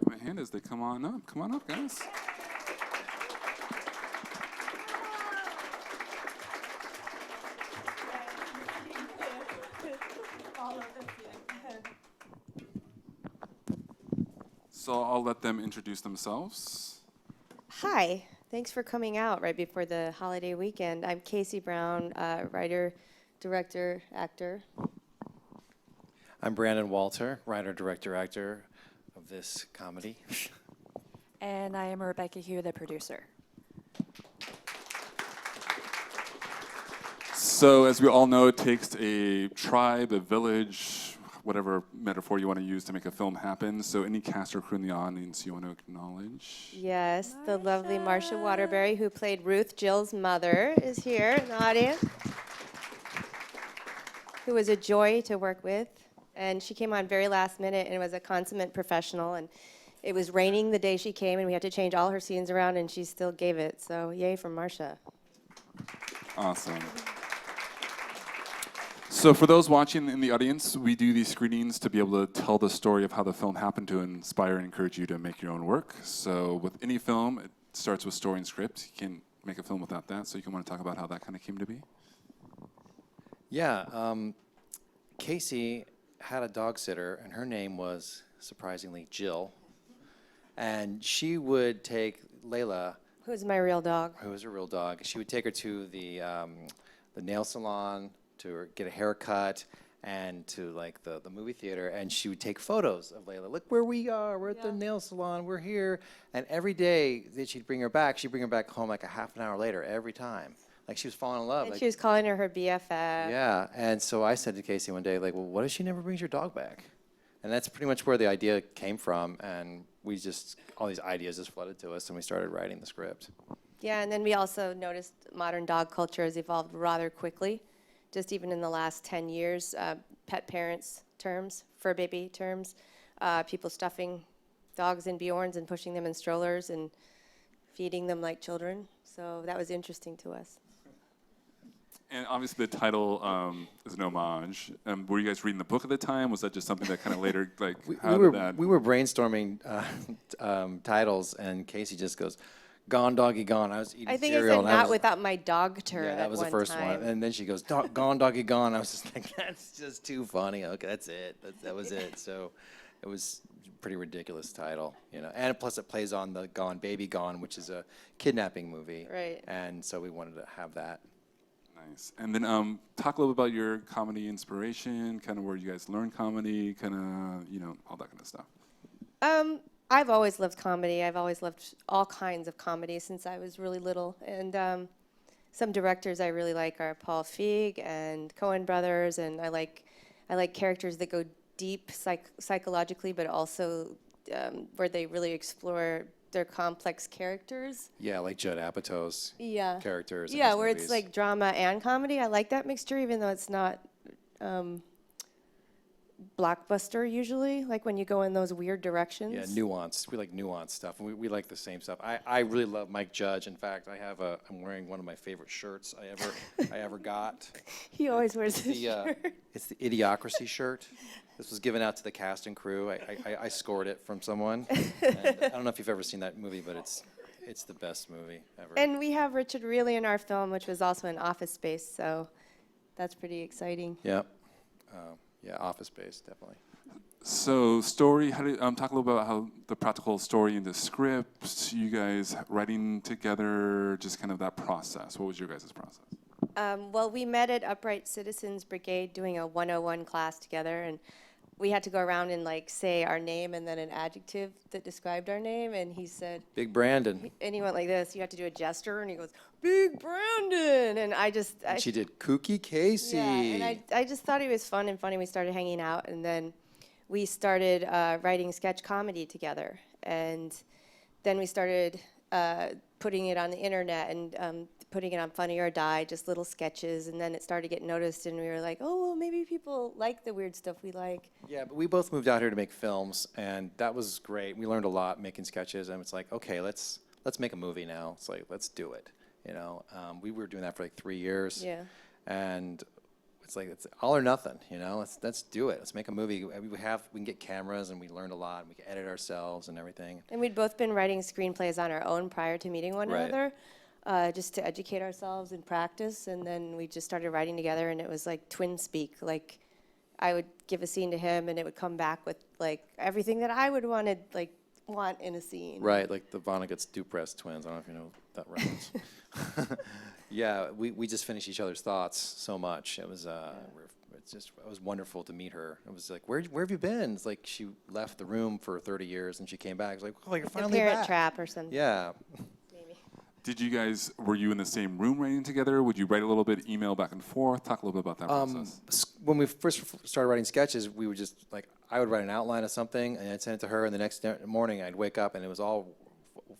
Give them a hand as they come on up. Come on up, guys. So I'll let them introduce themselves. Hi, thanks for coming out right before the holiday weekend. I'm Casey Brown, writer, director, actor. I'm Brandon Walter, writer, director, actor of this comedy. And I am Rebecca Hugh, the producer. So as we all know, it takes a tribe, a village, whatever metaphor you want to use to make a film happen. So any cast or crew in the audience you want to acknowledge? Yes, the lovely Marcia Waterbury, who played Ruth, Jill's mother, is here in the audience, who was a joy to work with. And she came on very last minute and was a consummate professional. And it was raining the day she came, and we had to change all her scenes around, and she still gave it. So yay for Marcia. Awesome. So for those watching in the audience, we do these screenings to be able to tell the story of how the film happened to inspire and encourage you to make your own work. So with any film, it starts with story and script. You can't make a film without that. So you can want to talk about how that kind of came to be? Yeah, Casey had a dog sitter, and her name was, surprisingly, Jill. And she would take Layla, Who's my real dog? who was a real dog, she would take her to the nail salon, to get a haircut, and to like the movie theater, and she would take photos of Layla. Look where we are, we're at the nail salon, we're here. And every day that she'd bring her back home like a half an hour later every time. Like she was falling in love. And like, she was calling her BFF. yeah, and so I said to Casey one day, like, well, what if she never brings your dog back? And that's pretty much where the idea came from, and we just, all these ideas just flooded to us, and we started writing the script. Yeah, and then we also noticed modern dog culture has evolved rather quickly. Just even in the last 10 years, pet parents terms, fur baby terms, people stuffing dogs in Bjorns and pushing them in strollers and feeding them like children. So that was interesting to us. And obviously the title is an homage. Were you guys reading the book at the time? Was that just something that kind of later, like, how did that? We were brainstorming titles, and Casey just goes, "Gone, Doggy Gone." I was eating I think cereal. I said not without my dog turd. Yeah, that was the first time. one. And then she goes, "Gone, Doggy Gone." I was just like, that's just too funny. Okay, that's it. That was it. So it was a pretty ridiculous title, you know. And plus it plays on the Gone, Baby Gone, which is a kidnapping movie. Right. And so we wanted to have that. Nice. And then talk a little about your comedy inspiration, kind of where you guys learn comedy, kind of, you know, all that kind of stuff. I've always loved comedy. I've always loved all kinds of comedy since I was really little. And some directors I really like are Paul Feig and Coen Brothers, and I like characters that go deep psychologically, but also where they really explore their complex characters. Yeah, like Judd Apatow's characters. Yeah, where it's like drama and comedy. I like that mixture, even though it's not blockbuster usually, like when you go in those weird directions. Yeah, nuance. We like nuanced stuff, and we like the same stuff. I really love Mike Judge. In fact, I'm wearing one of my favorite shirts I ever got. He always wears his shirt. It's the Idiocracy shirt. This was given out to the cast and crew. I scored it from someone. And I don't know if you've ever seen that movie, but it's the best movie ever. And we have Richard Reilly in our film, which was also in Office Space, so that's pretty exciting. Yeah. Yeah, Office Space, definitely. So story, how do talk a little bit about how the practical story and the script, you guys writing together, just kind of that process. What was your guys' process? Well, we met at Upright Citizens Brigade doing a 101 class together, and we had to go around and like say our name and then an adjective that described our name, and he said, Big Brandon. and he went like this, you have to do a gesture, and he goes, Big Brandon, and She did Kooky Casey. Yeah, and I just thought he was fun and funny. We started hanging out, and then we started writing sketch comedy together, and then we started putting it on the internet and putting it on Funny or Die, just little sketches, and then it started getting noticed, and we were like, oh, well, maybe people like the weird stuff we like. Yeah, but we both moved out here to make films, and that was great. We learned a lot making sketches, and it's like, okay, let's make a movie now. It's like, let's do it. You know, we were doing that for like 3 years. Yeah. And It's like it's all or nothing, you know. Let's do it. Let's make a movie. We can get cameras, and we learned a lot. And we can edit ourselves and everything. And we'd both been writing screenplays on our own prior to meeting one Right. another, just to educate ourselves and practice. And then we just started writing together, and it was like twin speak. Like I would give a scene to him, and it would come back with like everything that I would want in a scene. Right, like the Vonnegut-Dupress twins. I don't know if you know that reference. Yeah, we just finished each other's thoughts so much. It was it was wonderful to meet her. It was like, where have you been? It's like she left the room for 30 years and she came back. It's like, oh, you're The finally Parent back. Trap or something. Yeah. Maybe. Were you in the same room writing together? Would you write a little bit, email back and forth? Talk a little bit about that process. When we first started writing sketches, we would just like, I would write an outline of something and I'd send it to her, and the next morning I'd wake up and it was all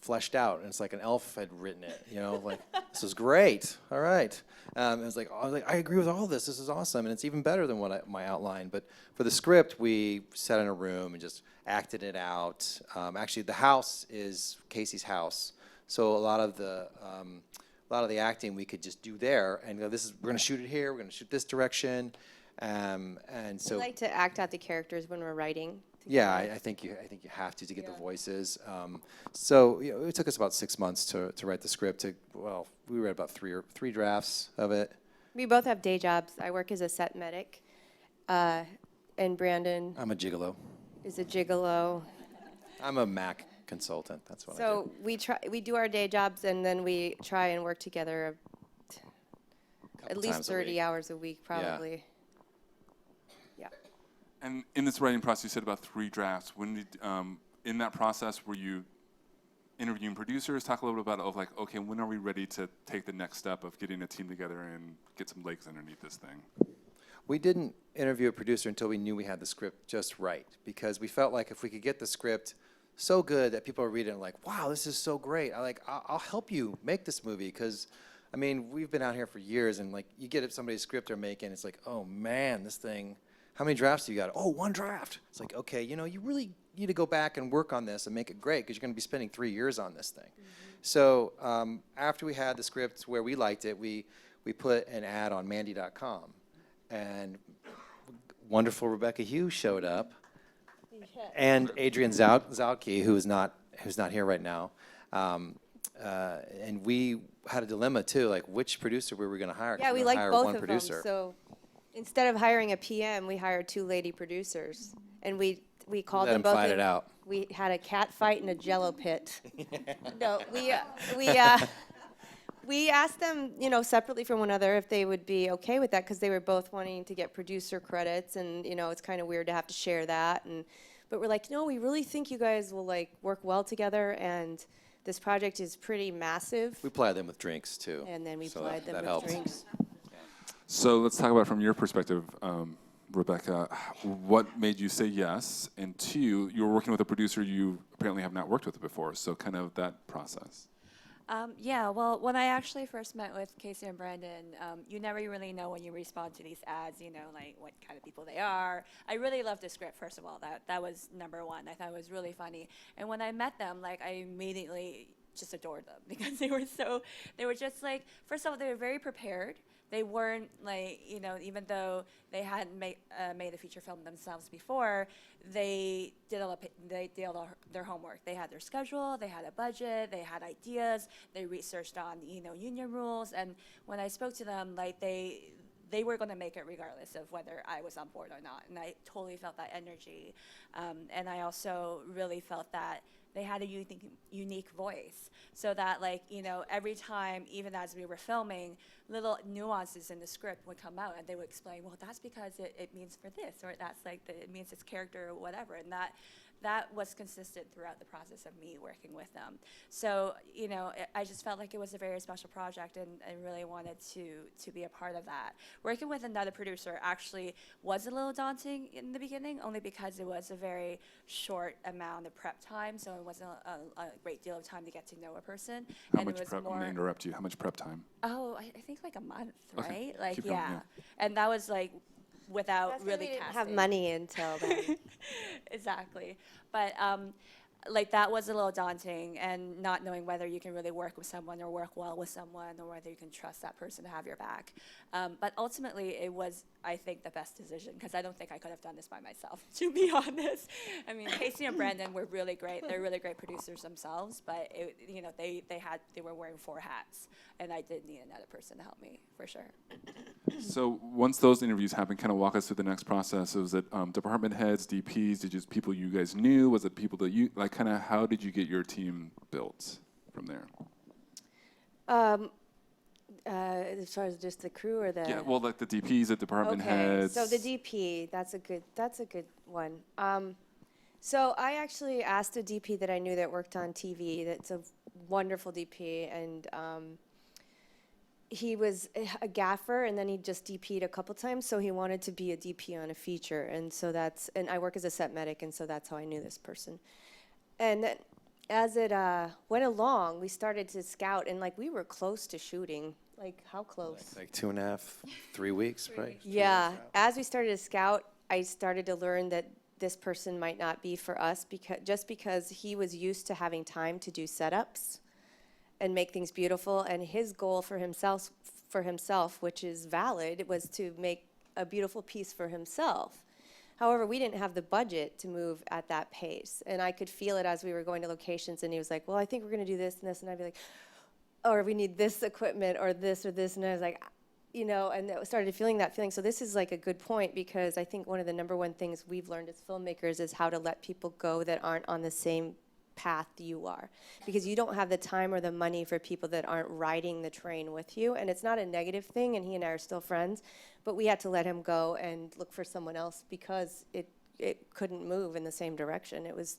fleshed out, and it's like an elf had written it, you know, like, this is great, all right. It was like, I agree with all this is awesome, and it's even better than my outline. But for the script, we sat in a room and just acted it out. Actually, the house is Casey's house, so a lot of the acting we could just do there, and go, we're going to shoot it here, we're going to shoot this direction, and so We like to act out the characters when we're writing. yeah, together. I think you have to get the voices. So it took us about 6 months to write the script. We read about three drafts of it. We both have day jobs. I work as a set medic, and Brandon I'm a gigolo. is a gigolo. I'm a Mac consultant. That's what I do. So we do our day jobs, and then we try and work together at Couple least times a 30 week. hours a week, probably. Yeah. And in this writing process, you said about 3 drafts. In that process, were you interviewing producers? Talk a little bit about okay, when are we ready to take the next step of getting a team together and get some legs underneath this thing? We didn't interview a producer until we knew we had the script just right, because we felt like if we could get the script so good that people are reading it like, wow, this is so great. I'll help you make this movie, because I mean, we've been out here for years, and like you get somebody's script they're making, it's like, oh man, this thing, how many drafts do you got? Oh, 1 draft. It's like, okay, you really need to go back and work on this and make it great, because you're going to be spending 3 years on this thing. Mm-hmm. So after we had the script where we liked it, we put an ad on Mandy.com, and wonderful Rebecca Hughes showed up, and Adrian Zalke, who's not here right now, and we had a dilemma too, like which producer we were going to hire. 'Cause Yeah, we were like gonna hire both one of producer. them. So instead of hiring a PM, we hired 2 lady producers, and we called Let them them both. fight in. it out. We had a cat fight in a Jello pit. No, we asked them, separately from one another if they would be okay with that, because they were both wanting to get producer credits, and it's kind of weird to have to share that. But we're like, no, we really think you guys will work well together, and this project is pretty massive. We plied them with drinks too. And then we so plied them that with helped. drinks. So let's talk about it from your perspective, Rebecca. What made you say yes? And 2, you were working with a producer you apparently have not worked with before, so kind of that process. Yeah, well, when I actually first met with Casey and Brandon, you never really know when you respond to these ads, like what kind of people they are. I really loved the script, first of all. That was number one. I thought it was really funny. And when I met them, I immediately just adored them, because they were just first of all, they were very prepared. They weren't even though they hadn't made a feature film themselves before, they did all their homework. They had their schedule, they had a budget, they had ideas, they researched on union rules, and when I spoke to them, they were going to make it regardless of whether I was on board or not, and I totally felt that energy, and I also really felt that they had a unique voice, so that every time, even as we were filming, little nuances in the script would come out, and they would explain, well, that's because it means for this, or that's it means this character or whatever, and that was consistent throughout the process of me working with them. So, I just felt like it was a very special project, and really wanted to be a part of that. Working with another producer actually was a little daunting in the beginning, only because it was a very short amount of prep time, so it wasn't a great deal of time to get to know a person. How and much it was prep? I'm more, going to interrupt you. How much prep time? Oh, I think a month, Okay. right? Keep going, Yeah. And that was without That's 'cause really we didn't casting. have money until then. Exactly. But that was a little daunting, and not knowing whether you can really work with someone or work well with someone, or whether you can trust that person to have your back. But ultimately, it was I think, the best decision, because I don't think I could have done this by myself, to be honest. I mean, Casey and Brandon were really great. They're really great producers themselves, but they were wearing 4 hats, and I did need another person to help me, for sure. So once those interviews happened, kind of walk us through the next process. Was it department heads, DPs? Did just people you guys knew? Was it people that you, like, kind of how did you get your team built from there? As far as just the crew or the... Yeah, well, like the DPs, the department heads. So the DP, that's a good one. So I actually asked a DP that I knew that worked on TV. That's a wonderful DP, and he was a gaffer, and then he just DP'd a couple times. So he wanted to be a DP on a feature, and so and I work as a set medic, and so that's how I knew this person. And then as it went along, we started to scout, and like we were close to shooting. Like how close? Like 2.5, 3 weeks, right? Yeah. As we started to scout, I started to learn that this person might not be for us because he was used to having time to do setups and make things beautiful, and his goal for himself, which is valid, was to make a beautiful piece for himself. However, we didn't have the budget to move at that pace, and I could feel it as we were going to locations, and he was like, well, I think we're going to do this and this, and I'd be like, or we need this equipment or this, and I was like, and I started feeling that feeling. So this is like a good point, because I think one of the number one things we've learned as filmmakers is how to let people go that aren't on the same path you are, because you don't have the time or the money for people that aren't riding the train with you. And it's not a negative thing, and he and I are still friends, but we had to let him go and look for someone else because it couldn't move in the same direction. It was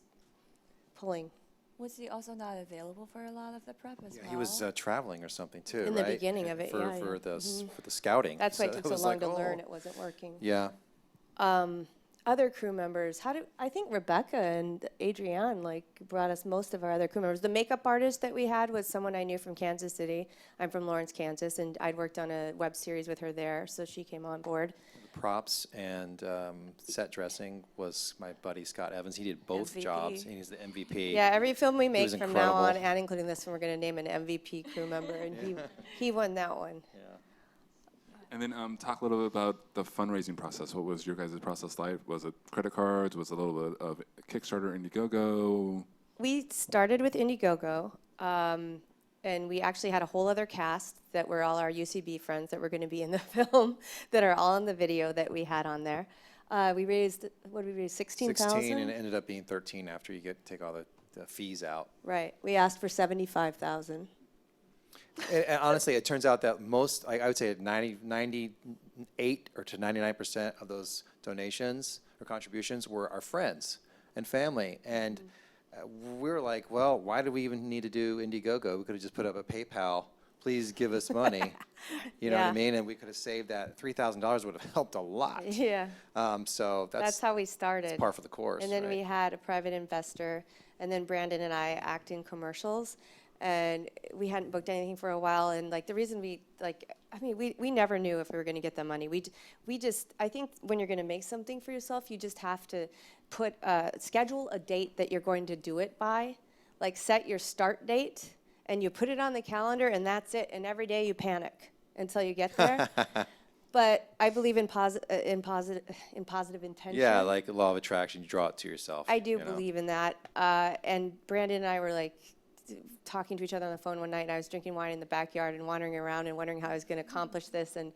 pulling. Was he also not available for a lot of the prep as well? He was traveling or something too, In right? the beginning of it, for the for the scouting. That's why it took so long like, to learn it wasn't working. Yeah. Other crew members, I think Rebecca and Adrienne brought us most of our other crew members. The makeup artist that we had was someone I knew from Kansas City. I'm from Lawrence, Kansas, and I'd worked on a web series with her there, so she came on board. Props and set dressing was my buddy Scott Evans. He did both MVP. jobs, and he's the MVP. Yeah, every film we make was from now on, incredible. and including this one, we're going to name an MVP crew member, and he won that one. Yeah. And then talk a little bit about the fundraising process. What was your guys' process like? Was it credit cards? Was it a little bit of Kickstarter, Indiegogo? We started with Indiegogo, and we actually had a whole other cast that were all our UCB friends that were going to be in the film, that are all in the video that we had on there. We raised, what did we raise, 16,000? 16, and it ended up being 13 after you take all the fees out. Right. We asked for 75,000. And honestly, it turns out that most, I would say 98 or to 99% of those donations or contributions were our friends and family. And we were like, well, why do we even need to do Indiegogo? We could have just put up a PayPal, please give us money. You know what I Yeah. mean? And we could have saved that. $3,000 would have helped a lot. Yeah. So That's how we started. It's par for the course. And then right? we had a private investor, and then Brandon and I act in commercials. And we hadn't booked anything for a while, and the reason we never knew if we were going to get the money. We just, I think when you're going to make something for yourself, you just have to schedule a date that you're going to do it by, set your start date, and you put it on the calendar, and that's it. And every day you panic until you get there. But I believe in positive intention. Yeah, like the law of attraction, you draw it to yourself. I do believe in that. And Brandon and I were talking to each other on the phone one night, and I was drinking wine in the backyard and wandering around and wondering how I was going to accomplish this, and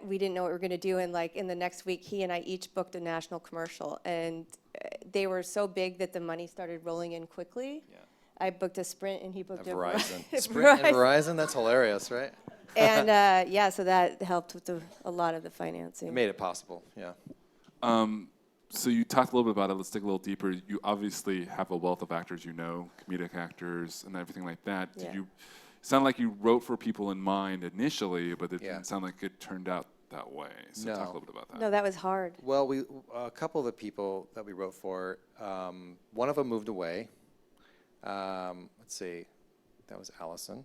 we didn't know what we were going to do. And in the next week, he and I each booked a national commercial, and they were so big that the money started rolling in quickly. Yeah. I booked a Sprint, and he booked a Verizon. Sprint and Verizon, that's hilarious, right? And so that helped with a lot of the financing. It made it possible, yeah. So you talked a little bit about it. Let's dig a little deeper. You obviously have a wealth of actors, comedic actors and everything like that. Yeah. It sounded like you wrote for people in mind initially, but it Yeah. didn't sound like it turned out that way. So No. talk a little bit about that. No, that was hard. Well, a couple of the people that we wrote for, one of them moved away. Let's see, that was Allison.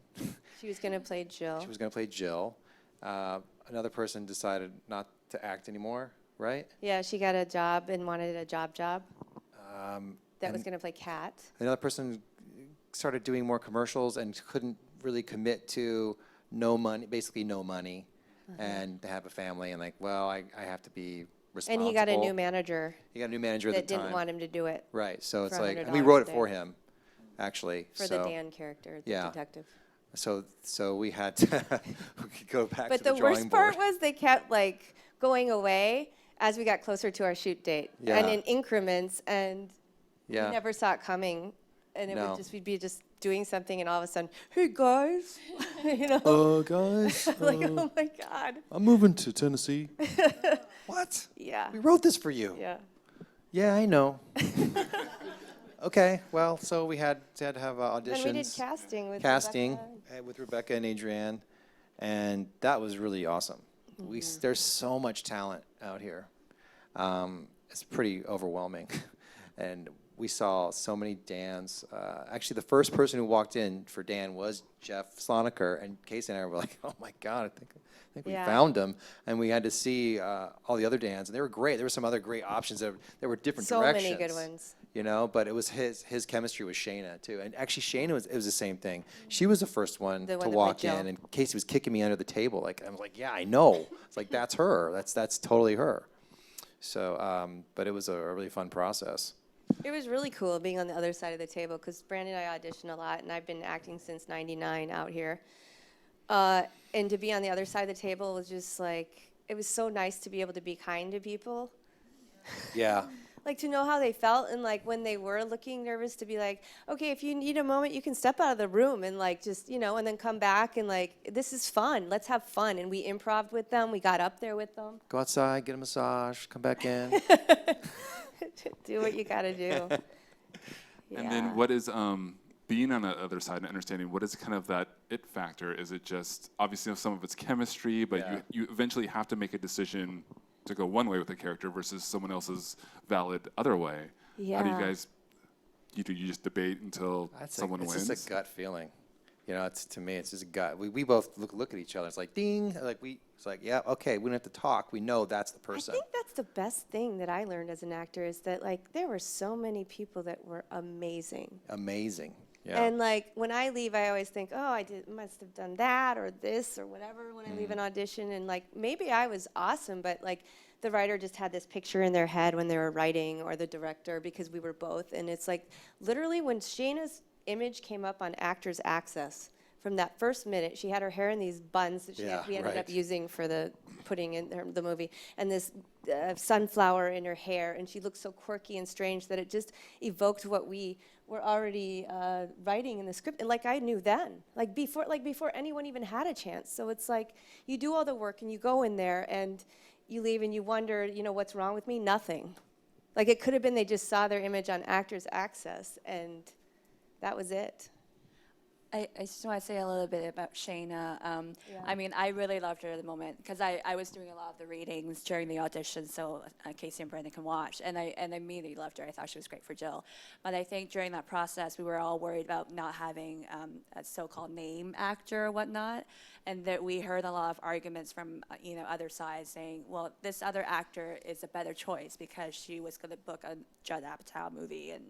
She was going to play Jill. She was going to play Jill. Another person decided not to act anymore, right? Yeah, she got a job and wanted a job. That was And going to play Kat. another person started doing more commercials and couldn't really commit to basically no money. and to have a family, and like, well, I have to be responsible. And he got a new manager He got a new manager at that the time. didn't want him to do it Right. So it's for like, and $100 we wrote a it for day. him, actually. for so, the Dan character, the yeah. detective. So we had to we could go back But to the the drawing worst board. part was they kept like going away as we got closer to our shoot date, and Yeah. in increments, and Yeah. we never saw it coming. And it No. would just we'd be just doing something, and all of a sudden, hey guys, you know, Guys, like oh my god, I'm moving to Tennessee. What? yeah, We wrote this for you. yeah. Yeah, I know. Okay, well, so we had to have auditions. And we did casting with casting Rebecca. with Rebecca and Adrienne, and that was really awesome. There's so much talent out here. It's pretty overwhelming, and we saw so many Dans. Actually, the first person who walked in for Dan was Jeff Sloniker, and Casey and I were like, "Oh my God, I think we Yeah. found him." And we had to see all the other Dans, and they were great. There were some other great options. There were different So directions. many good ones. You know, but it was his chemistry with Shayna too, and actually Shayna it was the same thing. She was the first one The to one that walk played in, Jill. and Casey was kicking me under the table. Like I was like, yeah, I know. It's like that's her. That's totally her. So, but it was a really fun process. It was really cool being on the other side of the table because Brandon and I audition a lot, and I've been acting since '99 out here. And to be on the other side of the table was just like, it was so nice to be able to be kind to people. Yeah. Like to know how they felt, and like when they were looking nervous, to be like, okay, if you need a moment, you can step out of the room and like just, you know, and then come back and like, this is fun. Let's have fun. And we improv'd with them. We got up there with them. Go outside, get a massage, come back in. Do what you got to do. And then what is being on the other side and understanding what is kind of that it factor? Is it just obviously some of it's chemistry, but Yeah. you eventually have to make a decision to go one way with the character versus someone else's valid other way. How do you Yeah. guys? You just debate until someone it's wins. just a gut feeling. You know, to me, it's just a gut. We both look at each other. It's like ding. It's like yeah, okay. We don't have to talk. We know that's the person. I think that's the best thing that I learned as an actor is that like there were so many people that were amazing. Amazing. Yeah. And like when I leave, I always think, oh, must have done that or this or whatever when I leave an audition. And like maybe I was awesome, but like the writer just had this picture in their head when they were writing, or the director, because we were both. And it's like literally when Shayna's image came up on Actors Access, from that first minute, she had her hair in these buns that we ended up using for the putting in the movie, and this sunflower in her hair, and she looked so quirky and strange that it just evoked what we were already writing in the script. And like I knew then, like before anyone even had a chance. So it's like you do all the work and you go in there and you leave and you wonder, you know, what's wrong with me? Nothing. Like it could have been they just saw their image on Actors Access and that was it. I just want to say a little bit about Shayna. I mean, I really loved her at the moment because I was doing a lot of the readings during the audition, so Casey and Brandon can watch. And I immediately loved her. I thought she was great for Jill. But I think during that process, we were all worried about not having a so-called name actor or whatnot, and that we heard a lot of arguments from other sides saying, well, this other actor is a better choice because she was going to book a Judd Apatow movie and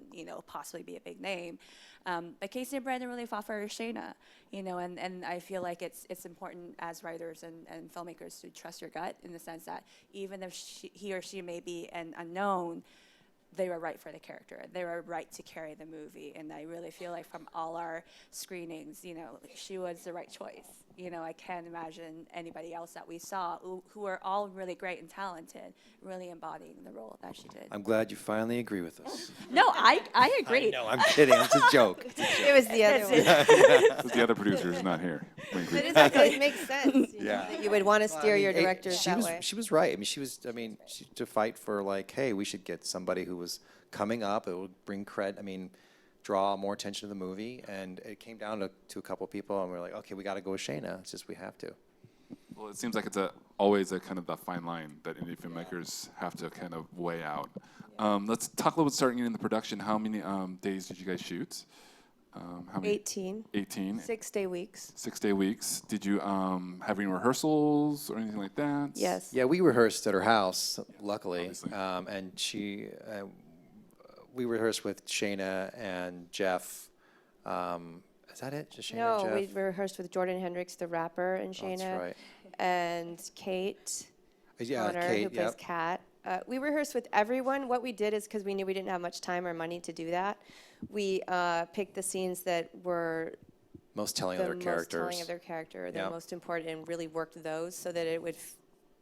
possibly be a big name. But Casey and Brandon really fought for Shayna, and I feel like it's important as writers and filmmakers to trust your gut in the sense that even if he or she may be an unknown, they were right for the character. They were right to carry the movie, and I really feel like from all our screenings, she was the right choice. I can't imagine anybody else that we saw who are all really great and talented, really embodying the role that she did. I'm glad you finally agree with us. No, I agree. No, I'm kidding. It's a joke. It was the other one. Because the other producer is not here. We agree. It makes sense. Yeah. That you would want to steer your directors she that was, way. She was right. To fight for like, hey, we should get somebody who was coming up. It would bring draw more attention to the movie. And it came down to a couple people, and we were like, okay, we got to go with Shayna. It's just we have to. Well, it seems like it's always a kind of the fine line that indie filmmakers have to kind of weigh out. Let's talk a little bit starting in the production. How many days did you guys shoot? How many? 18. 18. 6-day weeks. 6-day weeks. Did you have any rehearsals or anything like that? Yes. Yeah, we rehearsed at her house, luckily. Obviously. And we rehearsed with Shayna and Jeff. Is that it? Just Shayna and No, Jeff? we rehearsed with Jordan Hendricks, the rapper, and Oh, that's Shayna. right. and Kate Connor, Kate, who plays yep. Kat. We rehearsed with everyone. What we did is, because we knew we didn't have much time or money to do that, we picked the scenes that were Most telling the of their most characters. telling of their character, the Yep. most important, and really worked those so that it would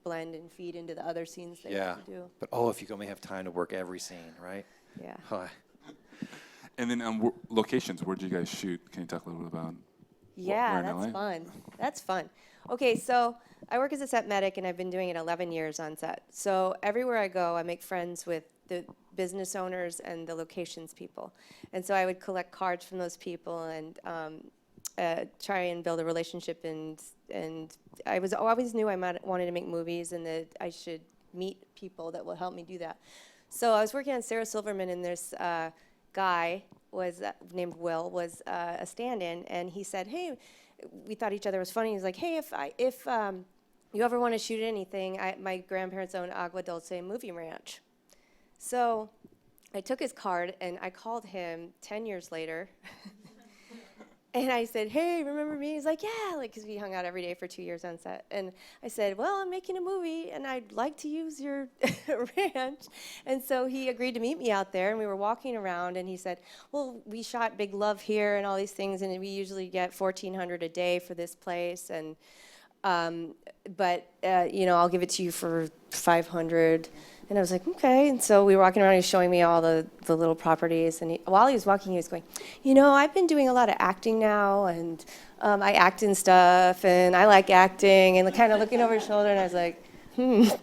blend and feed into the other scenes they Yeah. had to do. But if you only have time to work every scene, right? Yeah. Oh, And then locations, where did you guys shoot? Can you talk a little bit about Yeah, where in that's LA? fun. That's fun. Okay, so I work as a set medic, and I've been doing it 11 years on set. So everywhere I go, I make friends with the business owners and the locations people. And so I would collect cards from those people and try and build a relationship. And I always knew I wanted to make movies and that I should meet people that will help me do that. So I was working on Sarah Silverman, and this guy was named Will, was a stand-in, and he said, hey, we thought each other was funny. He's like, hey, if you ever want to shoot anything, my grandparents own Agua Dulce Movie Ranch. So I took his card, and I called him 10 years later. And I said, hey, remember me? He's like, yeah, because we hung out every day for 2 years on set. And I said, well, I'm making a movie, and I'd like to use your ranch. And so he agreed to meet me out there, and we were walking around, and he said, well, we shot Big Love here and all these things, and we usually get $1,400 a day for this place. And but I'll give it to you for $500. And I was like, okay. And so we were walking around, he was showing me all the little properties. And while he was walking, he was going, I've been doing a lot of acting now, and I act in stuff, and I like acting, and kind of looking over his shoulder. And I was like,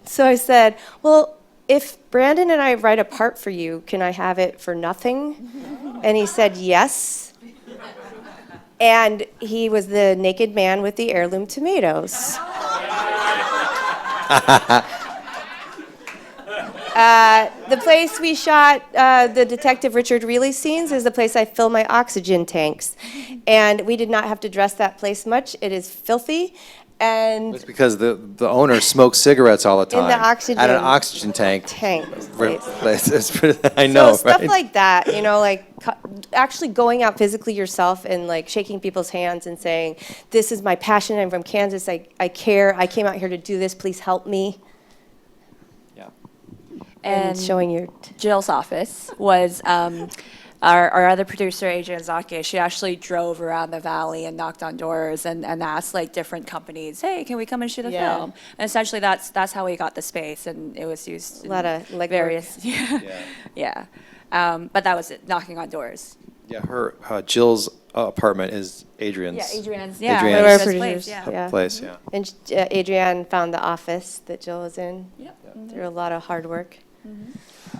So I said, well, if Brandon and I write a part for you, can I have it for nothing? And he said, yes. And he was the naked man with the heirloom tomatoes. The place we shot the Detective Richard Reilly scenes is the place I fill my oxygen tanks. And we did not have to dress that place much. It is filthy. And it's because the owner smokes cigarettes all the time. In the oxygen at an oxygen tank. I know, so stuff right? like that, actually going out physically yourself and shaking people's hands and saying, this is my passion, I'm from Kansas, I care, I came out here to do this, please help me. Yeah. And showing your Jill's office was our other producer, Adrian Zake. She actually drove around the valley and knocked on doors and asked different companies, hey, can we come and shoot a film? And essentially that's how we got the space, and it was used a lot of various but that was it, knocking on doors. Yeah, her Jill's apartment is Adrian's. Yeah, Adrian's producers. place, yeah. And Adrienne found the office that Jill was in through a lot of hard work.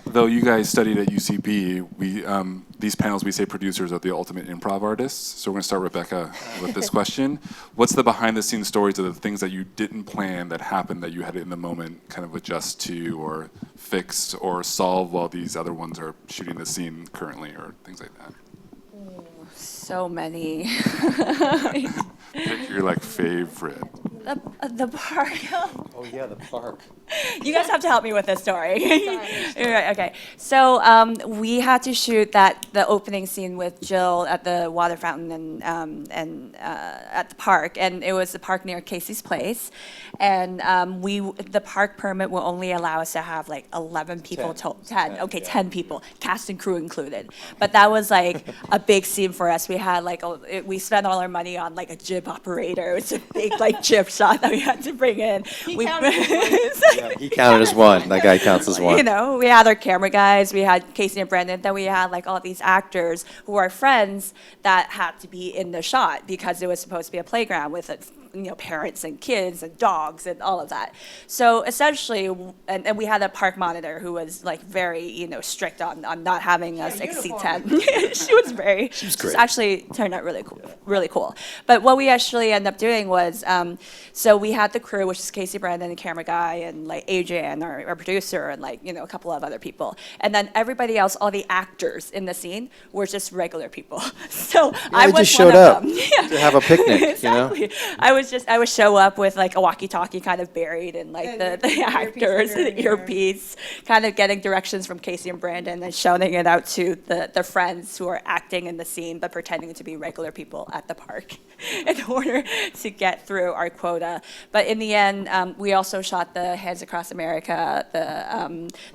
Though you guys studied at UCB, these panels, we say producers are the ultimate improv artists. So we're going to start Rebecca with this question. What's the behind-the-scenes stories of the things that you didn't plan that happened that you had in the moment kind of adjust to or fix or solve while these other ones are shooting the scene currently or things like that? So many. Pick your favorite. The park. Oh yeah, the park. You guys have to help me with this story. Right, okay. So we had to shoot the opening scene with Jill at the water fountain and at the park, and it was the park near Casey's place, and the park permit will only allow us to have 11 people. 10 people, cast and crew included. But that was a big scene for us. We had we spent all our money on a jib operator. It's a big jib shot that we had to bring in. He counted as one. That guy counts as one. We had our camera guys, we had Casey and Brandon, then we had all these actors who are friends that had to be in the shot because it was supposed to be a playground with parents and kids and dogs and all of that. So essentially, and we had a park monitor who was very strict on not having us exceed 10. She was great. She actually turned out really cool. But what we actually ended up doing was, so we had the crew, which is Casey, Brandon, the camera guy, and Adrian, our producer, and a couple of other people. And then everybody else, all the actors in the scene, were just regular people. So I was just one showed of up them. to have a picnic. Exactly. I was I would show up with like a walkie-talkie kind of buried in like the actors and the earpiece, kind of getting directions from Casey and Brandon and shouting it out to the friends who are acting in the scene but pretending to be regular people at the park in order to get through our quota. But in the end, we also shot the Hands Across America,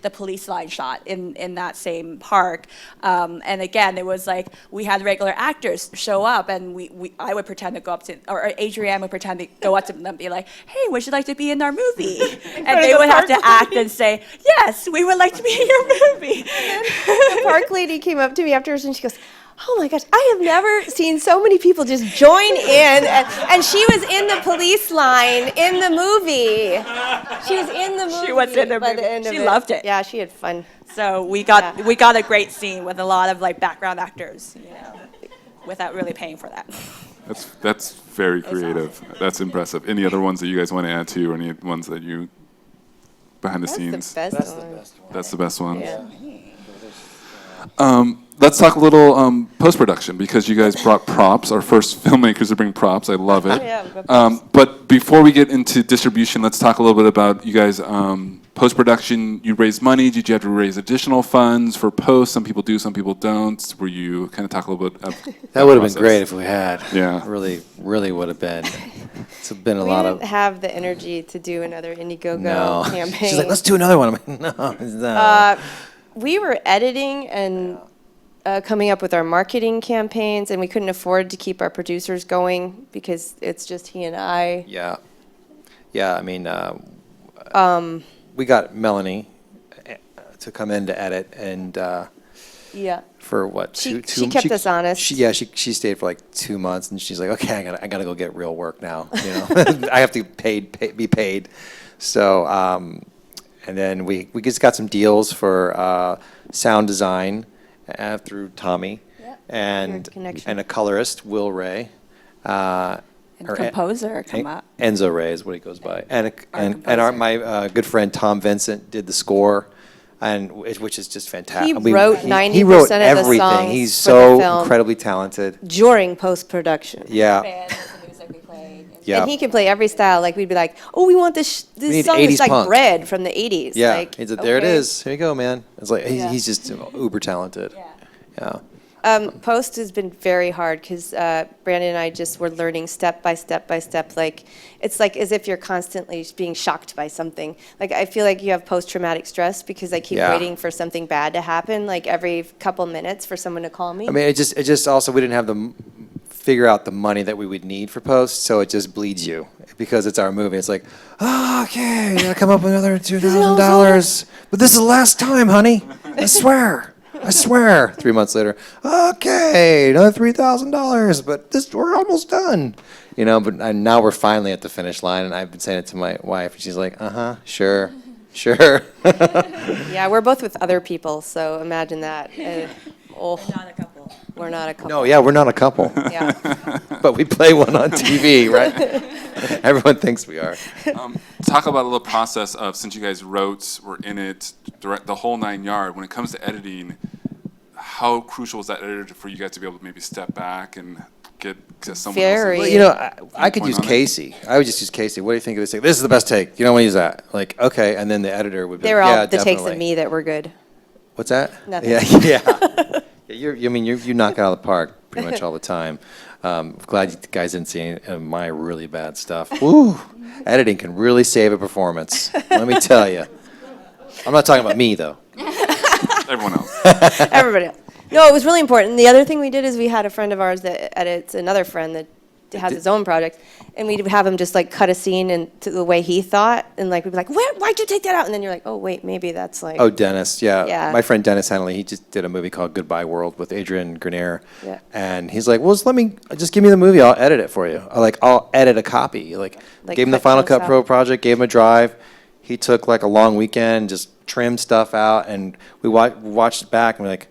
the police line shot in that same park. And again, it was like we had regular actors show up, and I would pretend to go up to, or Adrienne would pretend to go up to them and be like, "Hey, would you like to be in our movie?" And they would have to act and say, "Yes, we would like to be in your movie." The park lady came up to me afterwards and she goes, "Oh my gosh, I have never seen so many people just join in." And she was in the police line in the movie. She was in the movie. She was in the by the movie. end of She it. loved it. Yeah, she had fun. So we got a great scene with a lot of like background actors, without really paying for that. That's very creative. That's impressive. Any other ones that you guys want to add to, or any ones that you behind the That's scenes? the best That's the one. best one. That's the best one. Yeah. Let's talk a little post-production, because you guys brought props. Our first filmmakers to bring props. I love it. Yeah, we brought props. But before we get into distribution, let's talk a little bit about you guys. Post-production, you raised money. Did you have to raise additional funds for post? Some people do, some people don't. Were you kind of talk a little bit? That would have been great if we had. Yeah. Really would have been. It's been a We lot didn't of. have the energy to do another Indiegogo No. campaign. She's like, let's do another one. I'm like, no. We were editing and coming up with our marketing campaigns, and we couldn't afford to keep our producers going because it's just he and I. Yeah. Yeah, I mean, we got Melanie to come in to edit, and Yeah. for what, She two kept us honest. She stayed for like 2 months, and she's like, okay, I gotta go get real work now. I have to be paid. So, and then we just got some deals for sound design through Tommy, and Connection. a colorist, Will Ray. And composer come up. Enzo Ray is what he goes by, and composer. my good friend Tom Vincent did the score, which is just fantastic. He wrote 90% He wrote of the everything. songs He's for the so film. incredibly talented. During post-production. Yeah, Band was the music we played. yeah. And he can play every style. Like, we'd be like, oh, we want this need song 80s that's like punk. Bread from the 80s. Yeah, Like, he said, there it okay. is. Here you go, man. It's like Yeah. he's just uber talented. Yeah. Yeah. Post has been very hard because Brandon and I just were learning step by step by step. Like, it's like as if you're constantly being shocked by something. Like, I feel like you have post-traumatic stress because I keep Yeah. waiting for something bad to happen, like every couple minutes for someone to call me. I mean, it just also, we didn't have figure out the money that we would need for post, so it just bleeds you because it's our movie. It's like, oh, okay, you gotta come up with another $2,000, but this is the last time, honey. I swear. 3 months later, okay, another $3,000, but we're almost done. But now we're finally at the finish line, and I've been saying it to my wife, and she's like, sure. Yeah, we're both with other people, so imagine that. Oh, Not a couple. we're not a couple. No, yeah, we're not a couple, Yeah. but we play one on TV, right? Everyone thinks we are. Talk about a little process of, since you guys wrote, were in it, the whole 9 yards. When it comes to editing, how crucial is that editor for you guys to be able to maybe step back and get someone Very. else? Well, I could Point use on it. Casey. I would just use Casey. What do you think of this take? This is the best take. You don't want to use that. Like, okay, and then the editor would be They were like, all yeah, the takes definitely. of me that were good. What's that? Nothing. Yeah. You knock it out of the park pretty much all the time. Glad you guys didn't see any of my really bad stuff. Woo! Editing can really save a performance. Let me tell you. I'm not talking about me though. Everyone else. Everybody else. No, it was really important. The other thing we did is we had a friend of ours that edits another friend that has his own project, and we'd have him just like cut a scene into the way he thought, and like we'd be like, why'd you take that out? And then you're like, oh wait, maybe that's like. Oh, Dennis, yeah. Yeah. My friend Dennis Henley, he just did a movie called Goodbye World with Adrian Grenier. Yeah. And he's like, well, just give me the movie, I'll edit it for you. I'll edit a copy. Like gave him the cut Final chunks Cut out. Pro project, gave him a drive. He took like a long weekend, just trimmed stuff out, and we watched it back, and we're like,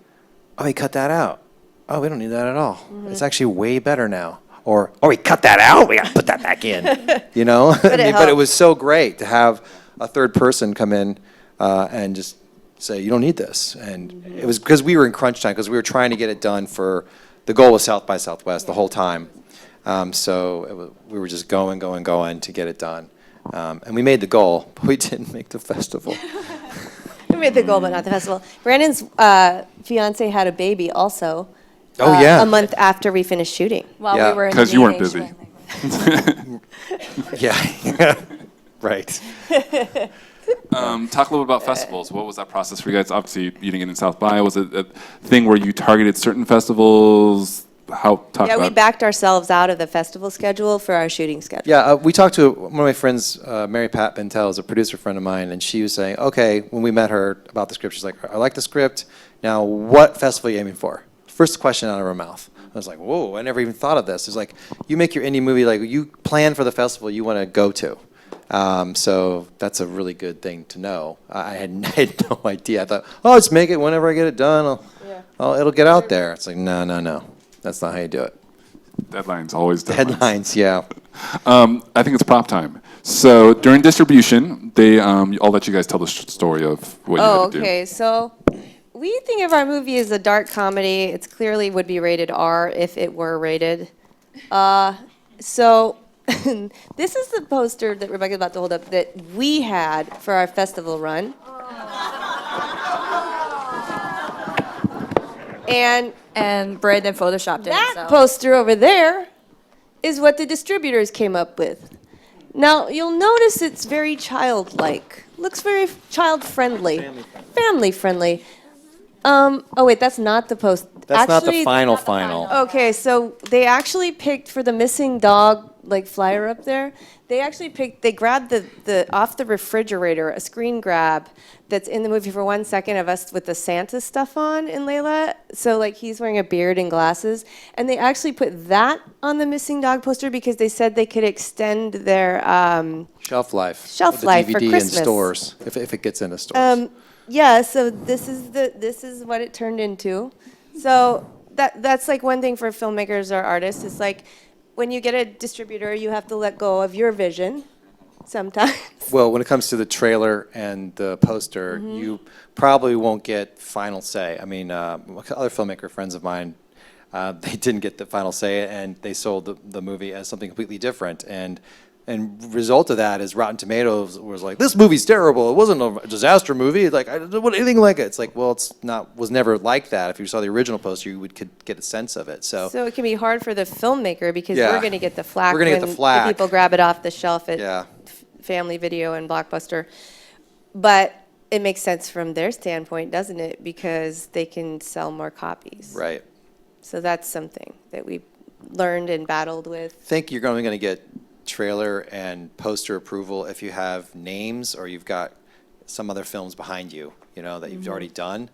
oh, he cut that out. Oh, we don't need that at all. Mm-hmm. It's actually way better now. Or, oh, we cut that out, we gotta put that back in. You know? But it but it helped. was so great to have a third person come in and just say, you don't need this. And Mm-hmm. it was because we were in crunch time, because we were trying to get it done for, the goal was South by Southwest the whole time. So we were just going to get it done. And we made the goal, but we didn't make the festival. We made the goal, but not the festival. Brandon's fiance had a baby also. Oh, yeah. A month after we finished shooting. While Yeah. we were in 'Cause the you weren't engagement. Yeah, right. Talk a little bit about festivals. What was that process for you guys? Obviously, you didn't get in South by. Was it a thing where you targeted certain festivals? Yeah, we backed ourselves out of the festival schedule for our shooting schedule. Yeah, we talked to one of my friends, Mary Pat Bentel, is a producer friend of mine, and she was saying, okay, when we met her about the script, she's like, I like the script. Now, what festival are you aiming for? First question out of her mouth. I was like, whoa, I never even thought of this. It's like, you make your indie movie, like you plan for the festival you want to go to. So that's a really good thing to know. I had no idea. I thought, oh, let's make it whenever I get it done. It'll get out there. It's like, no. That's not how you do it. Deadlines, always deadlines. Headlines, yeah. I think it's prop time. So during distribution, I'll let you guys tell the story of what you had to do. Okay. So we think of our movie as a dark comedy. It's clearly would be rated R if it were rated. So this is the poster that Rebecca's about to hold up that we had for our festival run. And Brandon photoshopped it. That poster over there is what the distributors came up with. Now, you'll notice it's very childlike. Looks very child-friendly. Family-friendly. Oh, wait, that's not the post. That's not the Actually, final. Okay, so they actually picked for the missing dog, like flyer up there. They grabbed the off the refrigerator, a screen grab that's in the movie for 1 second of us with the Santa stuff on in Layla. So like he's wearing a beard and glasses, and they actually put that on the missing dog poster because they said they could extend their Shelf life. Shelf of the life for DVD in Christmas. stores, if it gets into stores. Yeah, so this is what it turned into. So that's like one thing for filmmakers or artists. It's like when you get a distributor, you have to let go of your vision sometimes. Well, when it comes to the trailer and the poster, Mm-hmm. you probably won't get final say. I mean, other filmmaker friends of mine, they didn't get the final say, and they sold the movie as something completely different. And result of that is Rotten Tomatoes was like, this movie's terrible. It wasn't a disaster movie. Like, I don't want anything like it. It's like, well, was never like that. If you saw the original poster, you could get a sense of it. So So it can be hard for the filmmaker because Yeah. we're going to get the flack We're gonna get when the flack. people grab it off the shelf at Yeah. Family Video and Blockbuster. But it makes sense from their standpoint, doesn't it? Because they can sell more copies. right. So that's something that we learned and battled with. I think you're only going to get trailer and poster approval if you have names or you've got some other films behind you, that you've already done.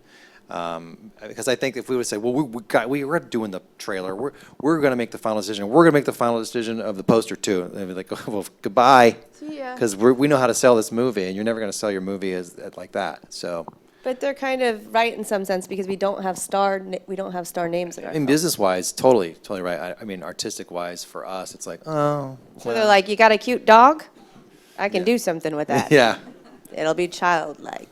Because I think if we would say, well, we're doing the trailer, we're going to make the final decision. We're going to make the final decision of the poster too. They'd be like, well, goodbye, See ya. because we know how to sell this movie, and you're never going to sell your movie as like that. So, But they're kind of right in some sense because we don't have star names in our in film. business-wise, totally right. I mean, artistic-wise, for us, it's like, oh, So they're like, you got a cute dog? I can do something with that. yeah. It'll be childlike.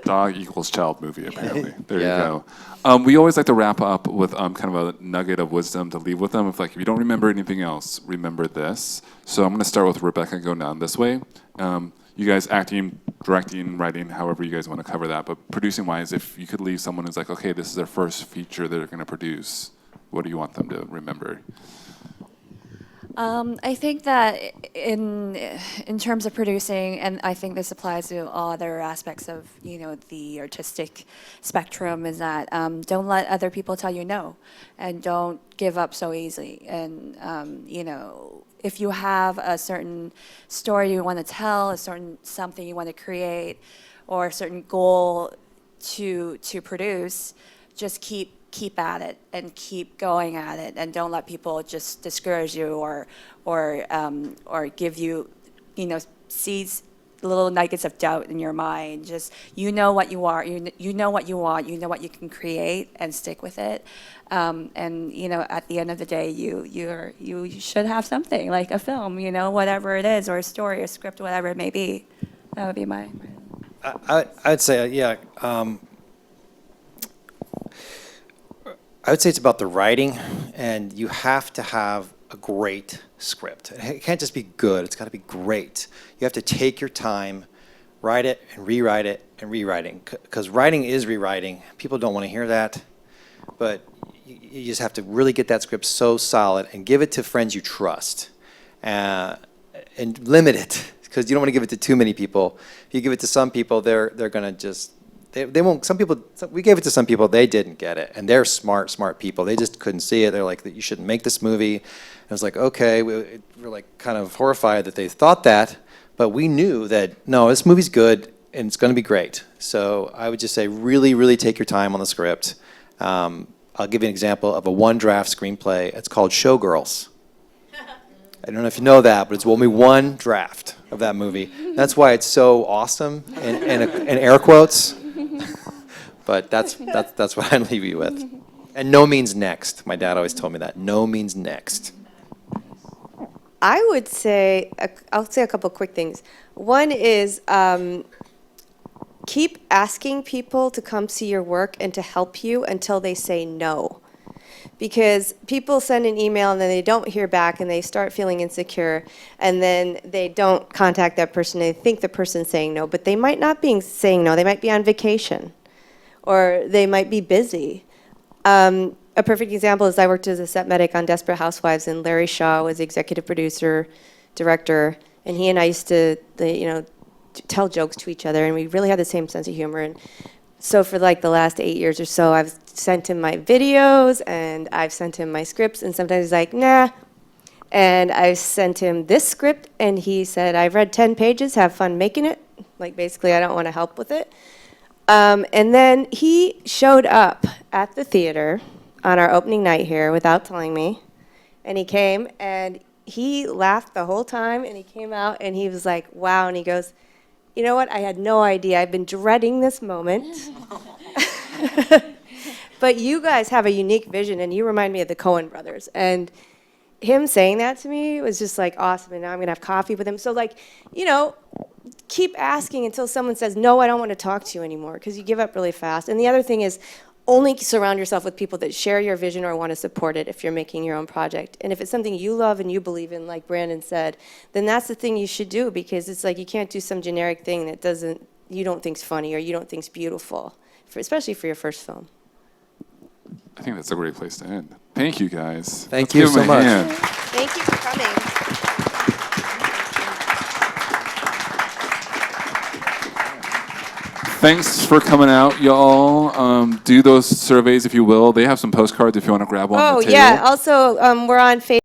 Dog equals child movie, apparently. There Yeah. you go. We always like to wrap up with kind of a nugget of wisdom to leave with them. If you don't remember anything else, remember this. So I'm going to start with Rebecca and go down this way. You guys acting, directing, writing, however you guys want to cover that. But producing-wise, if you could leave someone who's like, okay, this is their first feature they're going to produce, what do you want them to remember? I think that in terms of producing, and I think this applies to all other aspects of the artistic spectrum, is that don't let other people tell you no, and don't give up so easily. And if you have a certain story you want to tell, a certain something you want to create, or a certain goal to produce, just keep at it and keep going at it, and don't let people just discourage you or give you seeds, little nuggets of doubt in your mind. Just what you are, you know what you want, you know what you can create, and stick with it. And at the end of the day, you should have something like a film, whatever it is, or a story, a script, whatever it may be. That would be my. I'd say, yeah. I would say it's about the writing, and you have to have a great script. It can't just be good, it's got to be great. You have to take your time, write it and rewrite it and rewriting, because writing is rewriting. People don't want to hear that, but you just have to really get that script so solid and give it to friends you trust, and limit it, because you don't want to give it to too many people. If you give it to some people, they're going to just, they won't. Some people, we gave it to some people, they didn't get it, and they're smart people. They just couldn't see it. They're like, you shouldn't make this movie. And I was like, okay, we're like kind of horrified that they thought that, but we knew that no, this movie's good and it's going to be great. So I would just say, really, really take your time on the script. I'll give you an example of a one-draft screenplay. It's called Showgirls. I don't know if you know that, but it's only one draft of that movie. That's why it's so awesome, in air quotes. But that's what I leave you with. And no means next. My dad always told me that. No means next. I would say, I'll say a couple quick things. One is keep asking people to come see your work and to help you until they say no. Because people send an email and then they don't hear back and they start feeling insecure, and then they don't contact that person. They think the person's saying no, but they might not be saying no. They might be on vacation, or they might be busy. A perfect example is I worked as a set medic on Desperate Housewives, and Larry Shaw was the executive producer, director, and he and I used to, tell jokes to each other, and we really had the same sense of humor. And so for like the last 8 years or so, I've sent him my videos, and I've sent him my scripts, and sometimes he's like, nah. And I sent him this script, and he said, I've read 10 pages, have fun making it. Like, basically, I don't want to help with it. And then he showed up at the theater on our opening night here without telling me. And he came, and he laughed the whole time, and he came out, and he was like, wow. And he goes, you know what? I had no idea. I've been dreading this moment. But you guys have a unique vision, and you remind me of the Coen brothers. And him saying that to me was just like awesome. And now I'm going to have coffee with him. So, like, keep asking until someone says, no, I don't want to talk to you anymore, because you give up really fast. And the other thing is, only surround yourself with people that share your vision or want to support it if you're making your own project. And if it's something you love and you believe in, like Brandon said, then that's the thing you should do, because it's like you can't do some generic thing that you don't think's funny or you don't think's beautiful, especially for your first film. I think that's a great place to end. Thank you, guys. Thank Let's you give 'em so a much. hand. Thank you for coming. Thanks for coming out, y'all. Do those surveys if you will. They have some postcards if you want to grab one. Oh, at the yeah. table. Also, we're on Facebook.